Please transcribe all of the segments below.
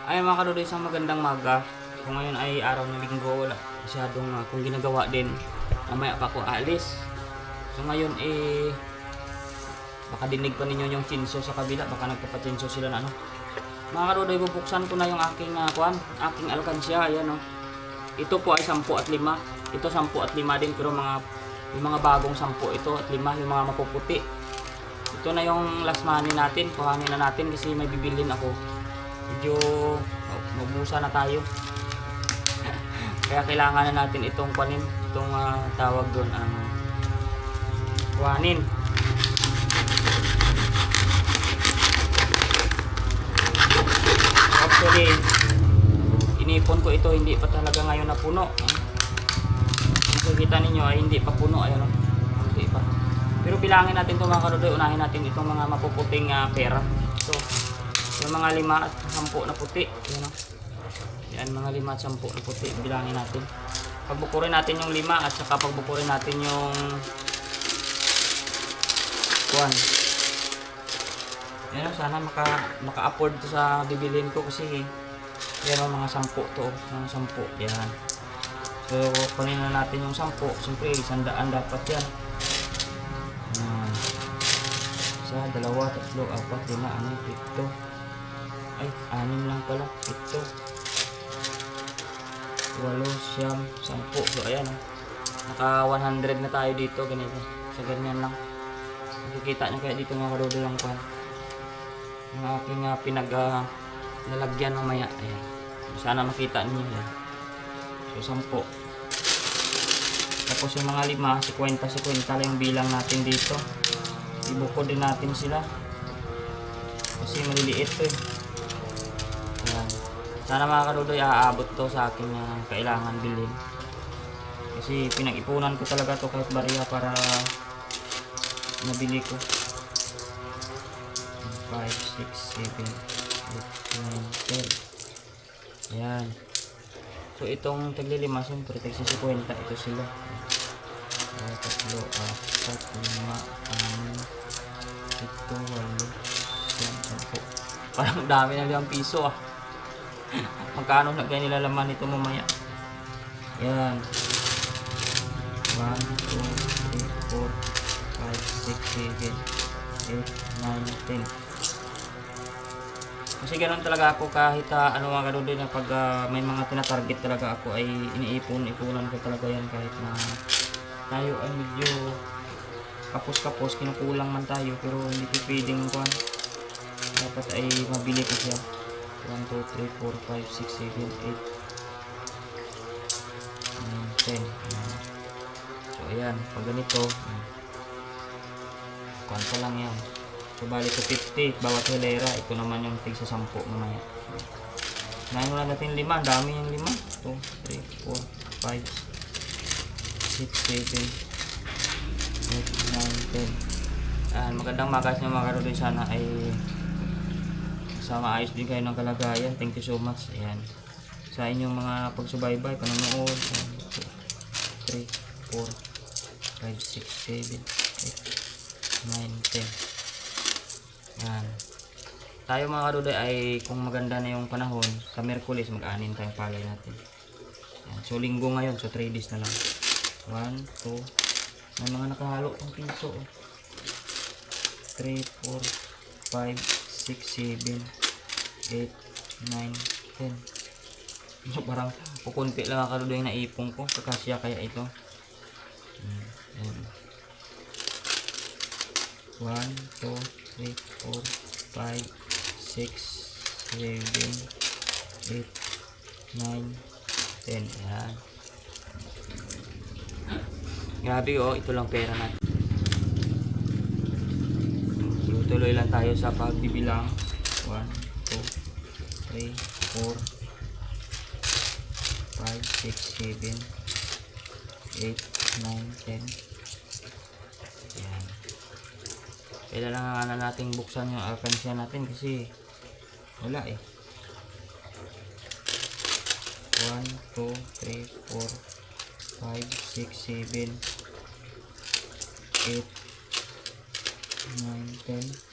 Ay mga kadudoy, isang magandang maga. Kung ngayon ay araw ng linggo, wala masyadong kung ginagawa din. Mamaya pa ako aalis. So ngayon baka dinig pa ninyo yung chinso sa kabila, baka nagpapachinso sila na ano. Mga kadudoy, bubuksan ko na yung aking aking alkansya. Ayan, ito po ay 10 at 5. Ito 10 at 5 din, pero yung mga bagong 10 ito at 5, yung mga mapuputi. Ito na yung last money natin. Kuhanin na natin kasi may bibilhin ako. Medyo mabusa na tayo. Kaya kailangan na natin itong tawag doon ang kuhanin. Actually, inipon ko ito, hindi pa talaga ngayon na puno. Makikita ninyo ay hindi pa puno. Ayan, hindi pa. Pero bilangin natin ito mga kadudoy. Unahin natin itong mga mapuputing pera. So, yung mga 5 at 10 na puti. Yan, mga 5 at 10 na puti. Bilangin natin. Pagbukurin natin yung 5 at saka pagbukurin natin yung kuwan. Yan, sana maka-afford to sa bibilhin ko kasi yan mga 10 to. Mga 10. Yan. So, kunin na natin yung 10. Siyempre, 100 dapat yan. 1, 2, 3, 4, 5, 6, 7, 8. Ay, 6 lang pala. 7, 8, 9, 10. So, ayan. Naka 100 na tayo dito. Ganito. So, ganyan lang. Makikita nyo kaya dito mga kadudoy lang kwan. Ang aking nalagyan mamaya. Ayan. Sana makita niyo yan. So, 10. Tapos yung mga 5, 50 lang yung bilang natin dito. Ibukod din natin sila. Kasi maliliit to eh. Ayan. Sana mga kadudoy aabot to sa akin kailangan bilhin. Kasi pinag-ipunan ko talaga to kahit bariya para mabili ko. 5, 6, 7, 8, 9, 10. Ayan. So itong tagli 5, siyempre tagsi 50 ito sila. 3, 4, 5, 6, 7, 8, 10. Parang dami na 5 piso ah. Magkano na kaya nilalaman ito mamaya? Yan. 1, 2, 3, 4, 5, 6, 7, 8, 9, 10. Kasi ganoon talaga ako kahit ano mga kadudoy na pag may mga tinatarget talaga ako ay iniipon-ipunan ko talaga yan kahit na tayo ay medyo kapos-kapos, kinukulang man tayo pero hindi pwedeng kuhan. Dapat ay mabili ko siya. 1, 2, 3, 4, 5, 6, 7, 8, 9, 10. So ayan, pag ganito kuhan pa lang yan. So bali ko 50 bawat hilera. Ito naman yung tig sa 10 mamaya. Nahin mo lang natin 5. Dami yung 5. 2, 3, 4, 5, 6, 7, 8, 9, 10. Magandang magas nyo mga kadudoy. Sana ay maayos din kayo ng kalagayan. Thank you so much. Ayan. Sa inyong mga pagsubaybay, panonood. 1, 2, 3, 4, 5, 6, 7, 8, 9, 10. Yan. Tayo mga kadudoy ay kung maganda na yung panahon, sa Miyerkules mag-anin tayong palay natin. Yan. So linggo ngayon, so 3 days na lang. 1, 2, may mga nakahalo pang piso. 3, 4, 5, 6, 7, 8, 9, 10. So parang kukunti lang mga kadudoy na ipong ko. Kakasya kaya ito. 1, 2, 3, 4, 5, 6, 7, 8, 9, 10. Ayan. Grabe ito lang pera natin. Tuloy lang tayo sa pagbibilang. 1, 2, 3, 4, 5, 6, 7, 8, 9, 10. Ayan. Kailangan na nating buksan yung alkansya natin kasi wala eh. 1, 2, 3, 4, 5, 6, 7, 8, 9, 10.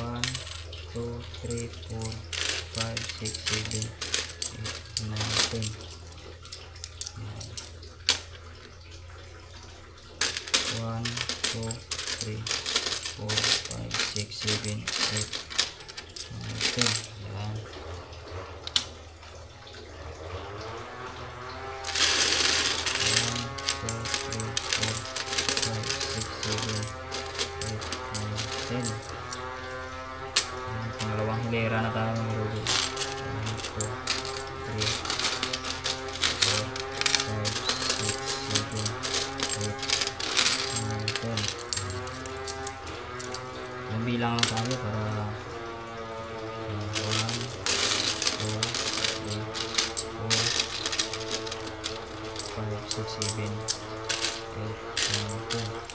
1, 2, 3, 4, 5, 6, 7, 8, 9, 10. Yan. 1, 2, 3, 4, 5, 6, 7, 8, 9, 10. Yan. 10. Pangalawang hilera na tayo mga lodi. 1, 2, 3, 4, 5, 6, 7, 8, 9, 10. Yung bilang lang tayo para 1, 2, 3, 4, 5, 6, 7, 8, 9, 10.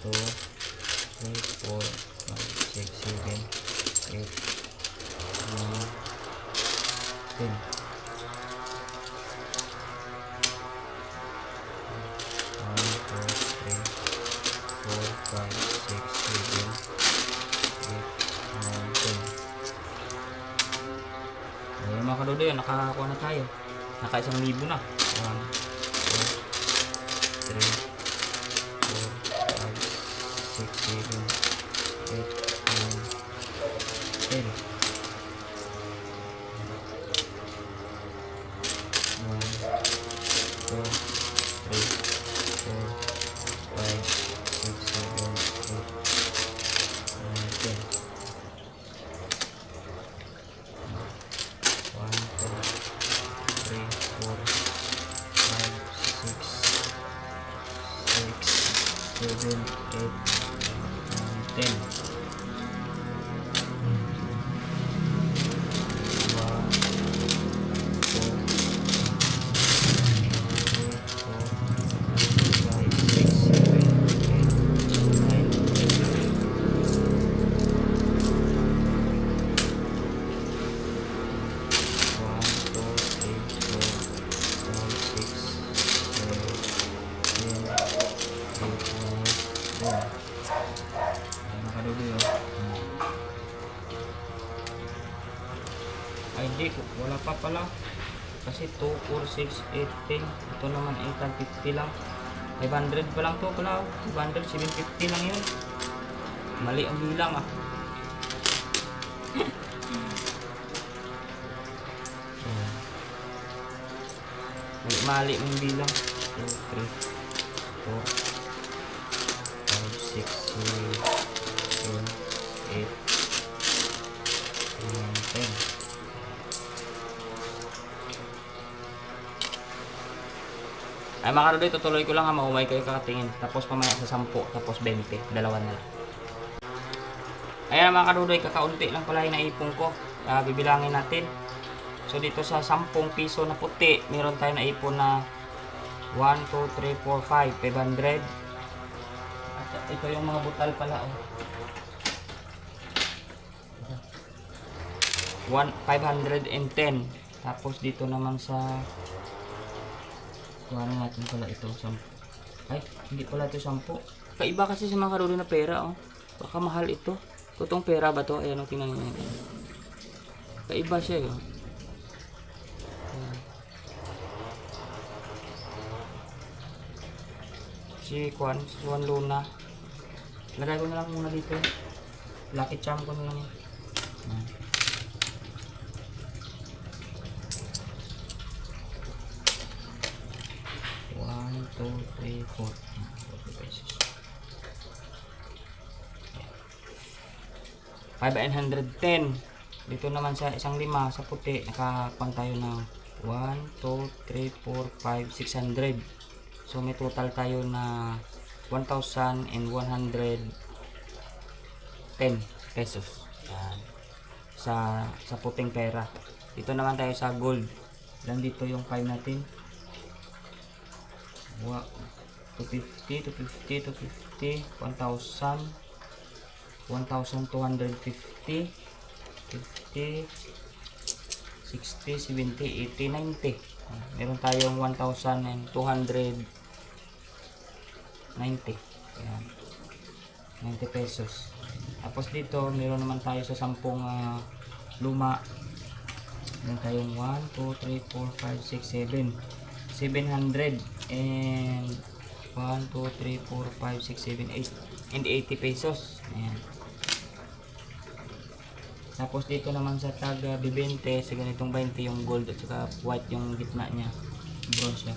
2, 3, 4, 5, 6, 7, 8, 9, 10. Ayun mga kadodo yun, nakakuha na tayo. Naka 1,000 na. 1, 2, 3, 4, 5, 6, 7, 8, 9, 10. 1, 2, 3, 4, 5, 6, 7, 8, 9, 10. 7, 8, 9, 10. 'Yan. Ay di, wala pa pala. Kasi 2, 4, 6, 8, 10. Ito naman 850 lang. 500 pa lang to pala. 500, 750 lang yun. Mali ang bilang ah. Mali ang bilang. 2, 3, 4, 5, 6, 7, 8, 9, 10. Ay mga karudoy, tutuloy ko lang ha, mahumay kayo kakatingin. Tapos pamaya sa 10, tapos 20, dalawa na lang. Ayan mga karudoy, kakaunti lang pala yung naipon ko. Bibilangin natin. So dito sa 10 piso na puti, meron tayo naipon na 1, 2, 3, 4, 5, 500. At ito yung mga butal pala oh. 510. Tapos dito naman sa kuha natin pala ito 10. Ay, hindi pala ito 10. Kaiba kasi sa mga karudoy na pera oh. Baka mahal ito. Totoong pera ba to? Ayan, tingnan niyo. Kaiba siya oh. Si Juan Luna. Lagay ko na lang muna dito. Lucky charm ko na lang yun. 2, 3, 4. 40 pesos. 510. Dito naman sa isang lima sa puti, nakakuan tayo ng 1, 2, 3, 4, 5, 600. So may total tayo na 1,110 pesos. Yan. Sa puting pera. Dito naman tayo sa gold. Dan dito yung 5 natin. 250, 250, 250, 1,000, 1,250, 50, 60, 70, 80, 90. Meron tayong 1,290. Ayan. 90 pesos. Tapos dito, meron naman tayo sa 10 luma. Meron tayong 1, 2, 3, 4, 5, 6, 7. 700 and 1, 2, 3, 4, 5, 6, 7, 8 and 80 pesos. Ayan. Tapos dito naman sa taga bibente sa ganitong 20 yung gold at saka white yung gitna niya, bronze siya.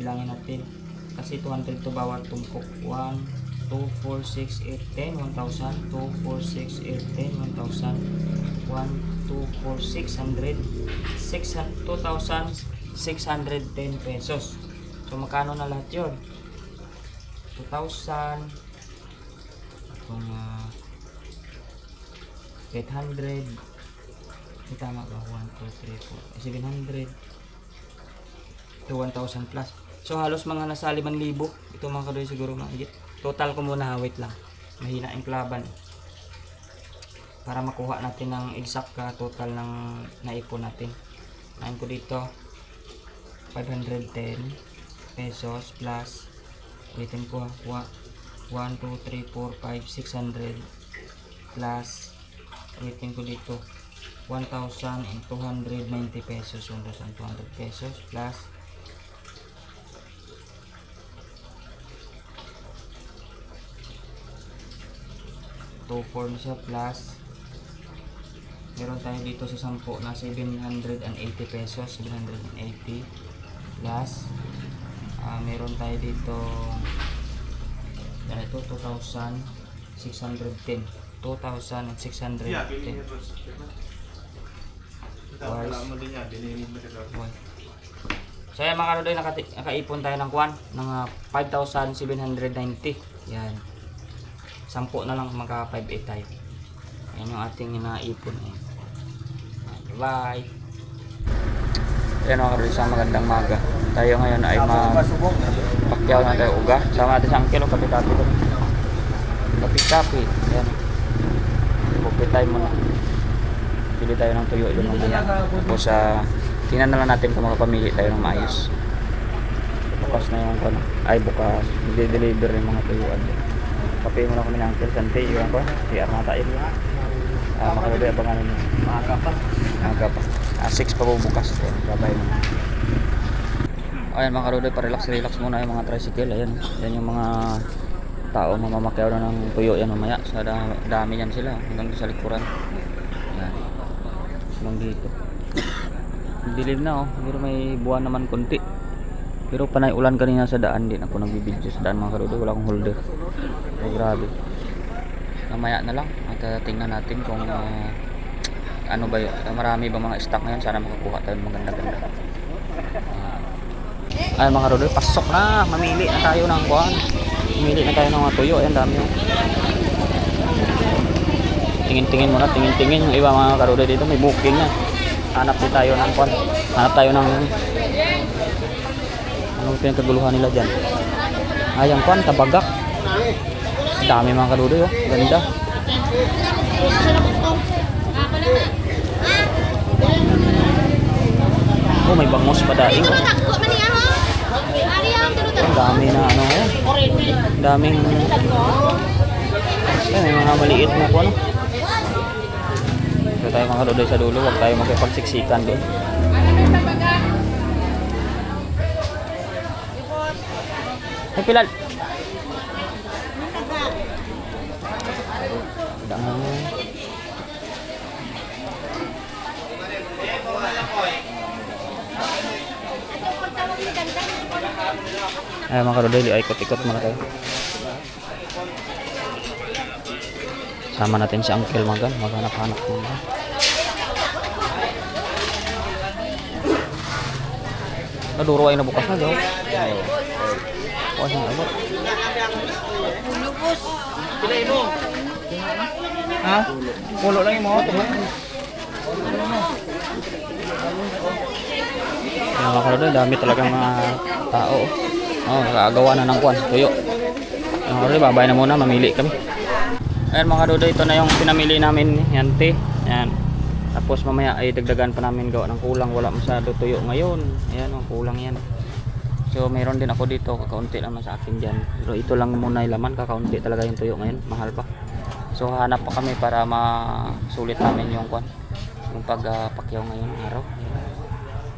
Bilangin natin kasi 200 to bawat tumpok. 1, 2, 4, 6, 8, 10, 1,000. 2, 4, 6, 8, 10, 1,000. 1, 2, 4, 600. 2,610 pesos. So magkano na lahat yun? 2,000 kung 800. Tama ba? 1, 2, 3, 4 700 to 1,000 plus. So halos mga nasa 5,000. Ito mga kadoy siguro mahigit. Total ko muna, wait lang, mahina yung klaban para makuha natin ng exact total ng naipon natin. Nain ko dito 510 pesos plus ulitin ko 1, 2, 3, 4, 5, 600 plus ulitin ko dito 1,290 pesos. 1,200 pesos plus 2,4 na siya plus meron tayo dito sa 10 na 780 pesos. 780 plus meron tayo dito ganito 2,610. 2,610 twice So yan mga karodoy, nakaipon tayo ng kuwan ng 5,790. Yan. 10 na lang magka 5,800 tayo. Yan yung ating naipon. Bye. Yan mga karodoy, isang magandang maga. Tayo ngayon ay magpakyaw na tayo uga. Sama natin sa angkelo, kapi-kapi doon. Kapi-kapi. Yan. Bukit tayo muna. Pili tayo ng tuyo doon mamaya. Tapos tingnan na lang natin kung makapamili tayo ng maayos. Bukas na yung ano. Ay bukas. Hindi-deliver yung mga tuyuan. Kape muna kami ng Uncle Sante. Yung ko. CR na tayo. Makaludoy abangan nyo. Maaga pa. 6 pa po bukas. Babay mo. Ayan mga kaludoy, pa-relax muna yung mga tricycle. Ayan. Yan yung mga tao mamamakyaw na ng tuyo yan mamaya. Sa dami yan sila. Hanggang sa likuran. Ayan. Hanggang dito. Dilim na pero may buwan naman konti. Pero panay ulan kanina sa daan, din ako nagbibideo sa daan mga karodo, wala akong holder. So, grabe. Mamaya na lang at tingnan natin kung ano ba yun, marami ba mga stock ngayon, sana makakuha tayo ng maganda-ganda. Ay mga karodo, pasok na, mamili na tayo ng buwan. Mamili na tayo ng mga tuyo, ayan dami yun. Tingin-tingin muna, tingin-tingin yung iba mga karodo dito, may booking na. Hanap din tayo ng kwan. Hanap tayo ng anong pinagkaguluhan nila dyan. Ayang kwan, tabagak. Dami mga kadudoy oh. Ganda. Oh, may bangos pa daing oh. Ang dami na ano oh. Daming may mga maliit na kwan oh. So tayo mga kadodoy sa dulo, huwag tayo magpagsiksikan doon. Hey Pilal! Ay mga kadodoy, ikot-ikot muna tayo. Sama natin si Uncle Magan, maghanap-hanap muna. Naduro ay nabukas na daw. Bukas na abot. Lupos. Pilay mo. Ha? Pulo lang mo. Yung mga karodoy, dami talagang mga tao. Oh, nakagawa na ng kwan, tuyo. Mga karodoy, babay na muna, mamili kami. Ayan mga kadodoy, ito na yung pinamili namin, yan te. Ayan. Tapos mamaya ay dagdagan pa namin gawa ng kulang, wala masyado tuyo ngayon. Ayan, kulang yan. So mayroon din ako dito, kakaunti naman sa akin dyan. Pero ito lang muna yung laman, kakaunti talaga yung tuyo ngayon, mahal pa. So hanap pa kami para masulit namin yung kwan, yung pagpakyaw ngayon araw.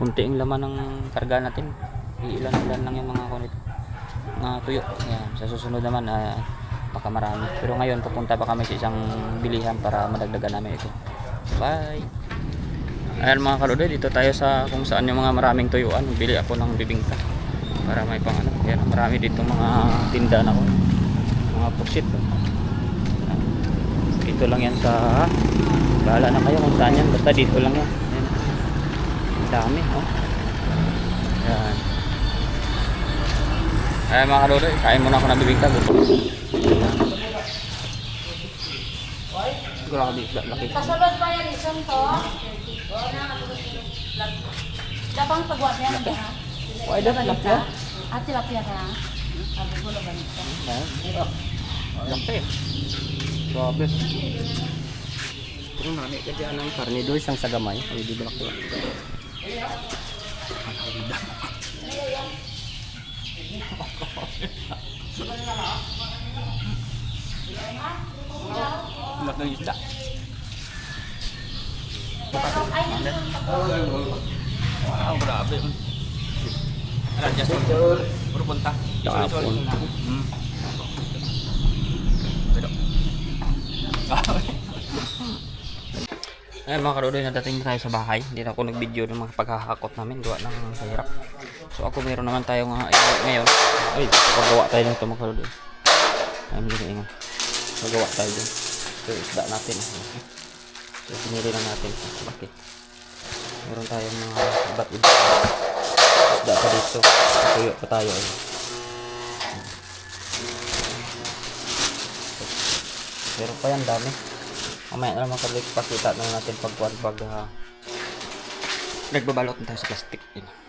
Kunti yung laman ng karga natin, ilan-ilan lang yung mga kwan ito, mga tuyo. Ayan. Sa susunod naman baka marami. Pero ngayon pupunta pa kami sa isang bilihan para madagdagan namin ito. Bye! Ayan mga kaludoy, dito tayo sa kung saan yung mga maraming tuyuan. Bili ako ng bibingka para may pang ano. Ayan, marami dito mga tinda na ko, mga pusit. Dito lang yan sa, bahala na kayo kung saan yan, basta dito lang yan. Ayan. Dami oh. Ayan. Ayan mga kaludoy, kain muna ako ng bibingka. Grabe, laki. Kasulod pa yan, isang to. Dabang pagwat yan, ha? Why does it laki? At tilapia ka, ha? Sabi ko, laban ito. Laki. Grabe. Kung nami ka dyan ng karne doon, isang sagamay. Ay, di ba laki? Mat ng isda. Wow, grabe. Ano, just puro punta. Sorry. Ayun mga karodoy, nadating tayo sa bahay. Hindi na ako nag-video ng mga paghahakot namin. Gawa ng mahirap. So ako meron naman tayo ngayon. Ay, paggawa tayo nito mga karodoy. Ayun, ingay. Paggawa tayo dun. So isda natin. So pinili lang natin. Bakit? Meron tayong mga iba't iba. isda pa dito. Tuyo pa tayo. Ay. Pero pa yan, dami. Mamaya na naman pakita na natin pag nagbabalot na tayo sa plastic. Yun.